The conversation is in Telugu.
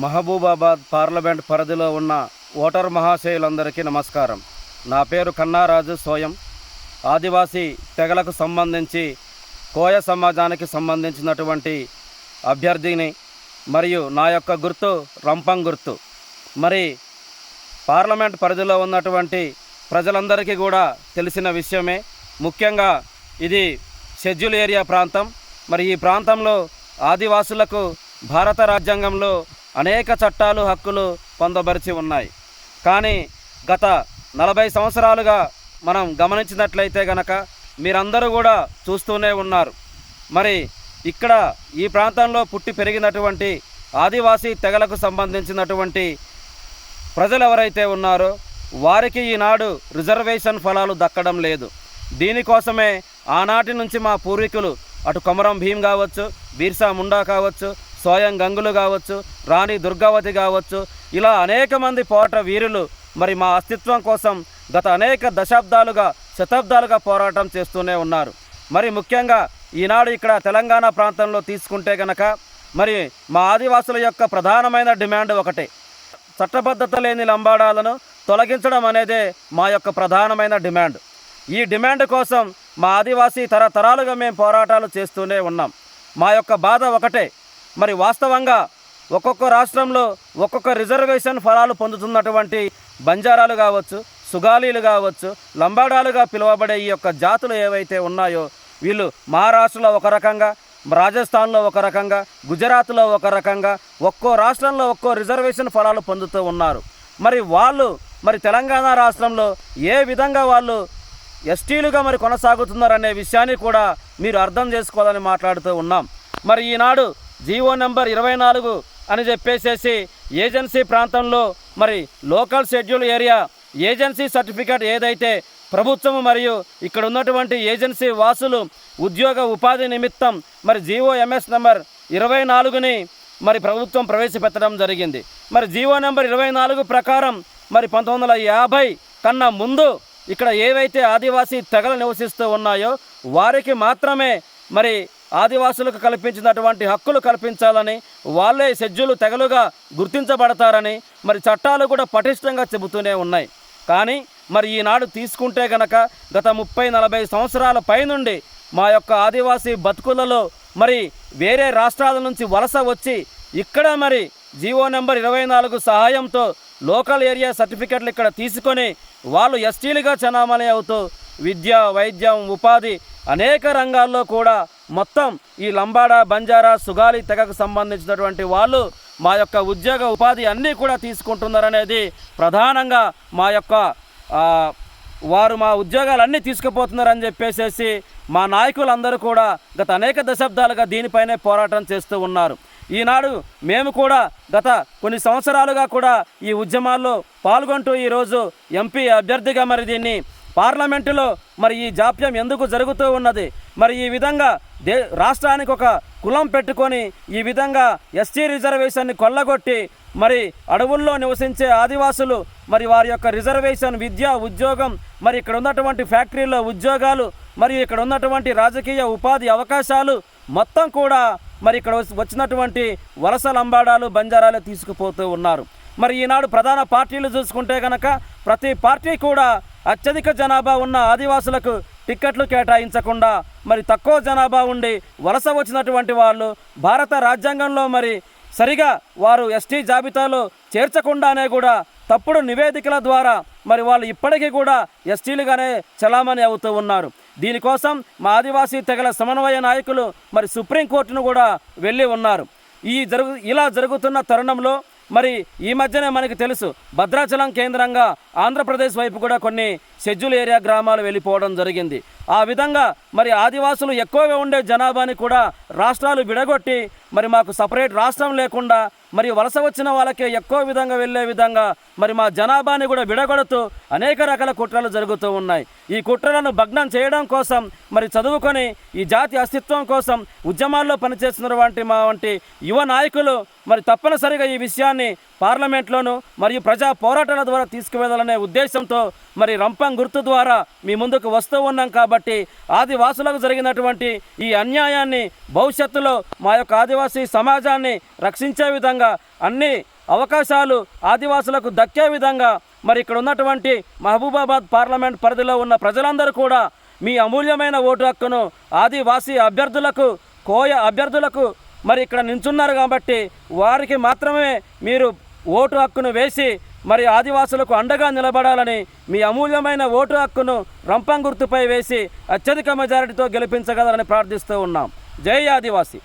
మహబూబాబాద్ పార్లమెంట్ పరిధిలో ఉన్న ఓటర్ మహాశయులందరికీ నమస్కారం. నా పేరు కన్నారాజు సోయం. ఆదివాసీ తెగలకు సంబంధించి కోయ సమాజానికి సంబంధించినటువంటి అభ్యర్థిని. మరియు నా యొక్క గుర్తు రంపం గుర్తు. మరి పార్లమెంట్ పరిధిలో ఉన్నటువంటి ప్రజలందరికీ కూడా తెలిసిన విషయమే. ముఖ్యంగా ఇది షెడ్యూల్ ఏరియా ప్రాంతం. మరి ఈ ప్రాంతంలో ఆదివాసులకు భారత రాజ్యాంగంలో అనేక చట్టాలు, హక్కులు పొందబరిచి ఉన్నాయి. కానీ గత 40 సంవత్సరాలుగా మనం గమనించినట్లయితే గనక మీరందరూ కూడా చూస్తూనే ఉన్నారు. మరి ఇక్కడ ఈ ప్రాంతంలో పుట్టి పెరిగినటువంటి ఆదివాసీ తెగలకు సంబంధించినటువంటి ప్రజలు ఎవరైతే ఉన్నారో వారికి ఈనాడు రిజర్వేషన్ ఫలాలు దక్కడం లేదు. దీనికోసమే ఆనాటి నుంచి మా పూర్వీకులు అటు కొమరం భీం కావచ్చు, బిర్సా ముండా కావచ్చు, సోయం గంగులు కావచ్చు, రాణి దుర్గావతి కావచ్చు, ఇలా అనేక మంది పోరాట వీరులు మరి మా అస్తిత్వం కోసం గత అనేక దశాబ్దాలుగా, శతాబ్దాలుగా పోరాటం చేస్తూనే ఉన్నారు. మరి ముఖ్యంగా ఈనాడు ఇక్కడ తెలంగాణ ప్రాంతంలో తీసుకుంటే గనక మరి మా ఆదివాసుల యొక్క ప్రధానమైన డిమాండ్ ఒకటే, చట్టబద్ధత లేని లంబాడాలను తొలగించడం అనేదే మా యొక్క ప్రధానమైన డిమాండ్. ఈ డిమాండ్ కోసం మా ఆదివాసీ తరతరాలుగా మేము పోరాటాలు చేస్తూనే ఉన్నాం. మా యొక్క బాధ ఒకటే, మరి వాస్తవంగా ఒక్కొక్క రాష్ట్రంలో ఒక్కొక్క రిజర్వేషన్ ఫలాలు పొందుతున్నటువంటి బంజారాలు కావచ్చు, సుగాలీలు కావచ్చు, లంబాడాలుగా పిలువబడే ఈ యొక్క జాతులు ఏవైతే ఉన్నాయో వీళ్ళు మహారాష్ట్రలో ఒక రకంగా, రాజస్థాన్లో ఒక రకంగా, గుజరాత్లో ఒక రకంగా, ఒక్కో రాష్ట్రంలో ఒక్కో రిజర్వేషన్ ఫలాలు పొందుతూ ఉన్నారు. మరి వాళ్ళు మరి తెలంగాణ రాష్ట్రంలో ఏ విధంగా వాళ్ళు ఎస్టీలుగా మరి కొనసాగుతున్నారనే విషయాన్ని కూడా మీరు అర్థం చేసుకోవాలని మాట్లాడుతూ ఉన్నాం. మరి ఈనాడు జీవో నెంబర్ 24 అని చెప్పేసేసి ఏజెన్సీ ప్రాంతంలో మరి local schedule area agency certificate ఏదైతే ప్రభుత్వము మరియు ఇక్కడ ఉన్నటువంటి ఏజెన్సీ వాసులు ఉద్యోగ ఉపాధి నిమిత్తం మరి జీవో ఎంఎస్ నెంబర్ 24ని మరి ప్రభుత్వం ప్రవేశపెట్టడం జరిగింది. మరి జీవో నెంబర్ 24 ప్రకారం మరి 1950 కన్నా ముందు ఇక్కడ ఏవైతే ఆదివాసీ తెగలు నివసిస్తూ ఉన్నాయో వారికి మాత్రమే మరి ఆదివాసులకు కల్పించినటువంటి హక్కులు కల్పించాలని, వాళ్ళే షెడ్యూల్ తెగలుగా గుర్తించబడతారని మరి చట్టాలు కూడా పటిష్టంగా చెబుతూనే ఉన్నాయి. కానీ మరి ఈనాడు తీసుకుంటే గనక గత 30-40 సంవత్సరాల పైనుండి మా యొక్క ఆదివాసీ బతుకులలో మరి వేరే రాష్ట్రాల నుంచి వలస వచ్చి ఇక్కడ మరి జీవో నెంబర్ 24 సహాయంతో లోకల్ ఏరియా సర్టిఫికెట్లు ఇక్కడ తీసుకొని వాళ్ళు ఎస్టీలుగా చలామణి అవుతూ విద్య, వైద్యం, ఉపాధి అనేక రంగాల్లో కూడా మొత్తం ఈ లంబాడా, బంజారా, సుగాలి తెగకు సంబంధించినటువంటి వాళ్ళు మా యొక్క ఉద్యోగ ఉపాధి అన్నీ కూడా తీసుకుంటున్నారనేది ప్రధానంగా మా యొక్క వారు మా ఉద్యోగాలన్నీ తీసుకుపోతున్నారని చెప్పేసి మా నాయకులందరూ కూడా గత అనేక దశాబ్దాలుగా దీనిపైనే పోరాటం చేస్తూ ఉన్నారు. ఈనాడు మేము కూడా గత కొన్ని సంవత్సరాలుగా కూడా ఈ ఉద్యమాల్లో పాల్గొంటూ ఈరోజు ఎంపీ అభ్యర్థిగా మరి దీన్ని పార్లమెంటులో మరి ఈ జాప్యం ఎందుకు జరుగుతూ ఉన్నది, మరి ఈ విధంగా రాష్ట్రానికి ఒక కులం పెట్టుకొని ఈ విధంగా ఎస్టీ రిజర్వేషన్ని కొల్లగొట్టి మరి అడవుల్లో నివసించే ఆదివాసులు మరి వారి యొక్క రిజర్వేషన్, విద్య, ఉద్యోగం, మరి ఇక్కడ ఉన్నటువంటి ఫ్యాక్టరీల్లో ఉద్యోగాలు, మరి ఇక్కడ ఉన్నటువంటి రాజకీయ ఉపాధి అవకాశాలు మొత్తం కూడా మరి ఇక్కడ వచ్చినటువంటి వలస లంబాడాలు, బంజారాలు తీసుకుపోతూ ఉన్నారు. మరి ఈనాడు ప్రధాన పార్టీలు చూసుకుంటే కనుక ప్రతి పార్టీ కూడా అత్యధిక జనాభా ఉన్న ఆదివాసులకు టిక్కెట్లు కేటాయించకుండా మరి తక్కువ జనాభా ఉండి వలస వచ్చినటువంటి వాళ్ళు భారత రాజ్యాంగంలో మరి సరిగా వారు ఎస్టీ జాబితాలో చేర్చకుండానే కూడా తప్పుడు నివేదికల ద్వారా మరి వాళ్ళు ఇప్పటికీ కూడా ఎస్టీలుగానే చలామణి అవుతూ ఉన్నారు. దీనికోసం మా ఆదివాసీ తెగల సమన్వయ నాయకులు మరి సుప్రీంకోర్టును కూడా వెళ్ళి ఉన్నారు. ఇలా జరుగుతున్న తరుణంలో మరి ఈ మధ్యనే మనకి తెలుసు భద్రాచలం కేంద్రంగా ఆంధ్రప్రదేశ్ వైపు కూడా కొన్ని షెడ్యూల్ ఏరియా గ్రామాలు వెళ్ళిపోవడం జరిగింది. ఆ విధంగా మరి ఆదివాసులు ఎక్కువగా ఉండే జనాభాని కూడా రాష్ట్రాలు విడగొట్టి మరి మాకు సపరేట్ రాష్ట్రం లేకుండా మరి వలస వచ్చిన వాళ్ళకే ఎక్కువ విధంగా వెళ్ళే విధంగా మరి మా జనాభాని కూడా విడగొడుతూ అనేక రకాల కుట్రలు జరుగుతూ ఉన్నాయి. ఈ కుట్రలను భగ్నం చేయడం కోసం మరి చదువుకొని ఈ జాతి అస్తిత్వం కోసం ఉద్యమాల్లో పనిచేస్తున్నటువంటి మా వంటి యువ నాయకులు మరి తప్పనిసరిగా ఈ విషయాన్ని పార్లమెంట్లోనూ మరియు ప్రజా పోరాటాల ద్వారా తీసుకువెళ్ళాలనే ఉద్దేశంతో మరి రంపం గుర్తు ద్వారా మీ ముందుకు వస్తూ ఉన్నాం. కాబట్టి ఆదివాసులకు జరిగినటువంటి ఈ అన్యాయాన్ని భవిష్యత్తులో మా యొక్క ఆదివాసీ సమాజాన్ని రక్షించే విధంగా అన్ని అవకాశాలు ఆదివాసులకు దక్కే విధంగా మరి ఇక్కడ ఉన్నటువంటి మహబూబాబాద్ పార్లమెంట్ పరిధిలో ఉన్న ప్రజలందరూ కూడా మీ అమూల్యమైన ఓటు హక్కును ఆదివాసీ అభ్యర్థులకు, కోయ అభ్యర్థులకు మరి ఇక్కడ నించున్నారు కాబట్టి వారికి మాత్రమే మీరు ఓటు హక్కును వేసి మరి ఆదివాసులకు అండగా నిలబడాలని మీ అమూల్యమైన ఓటు హక్కును రంపం గుర్తుపై వేసి అత్యధిక మెజారిటీతో గెలిపించగలరని ప్రార్థిస్తూ ఉన్నాం. జై ఆదివాసీ.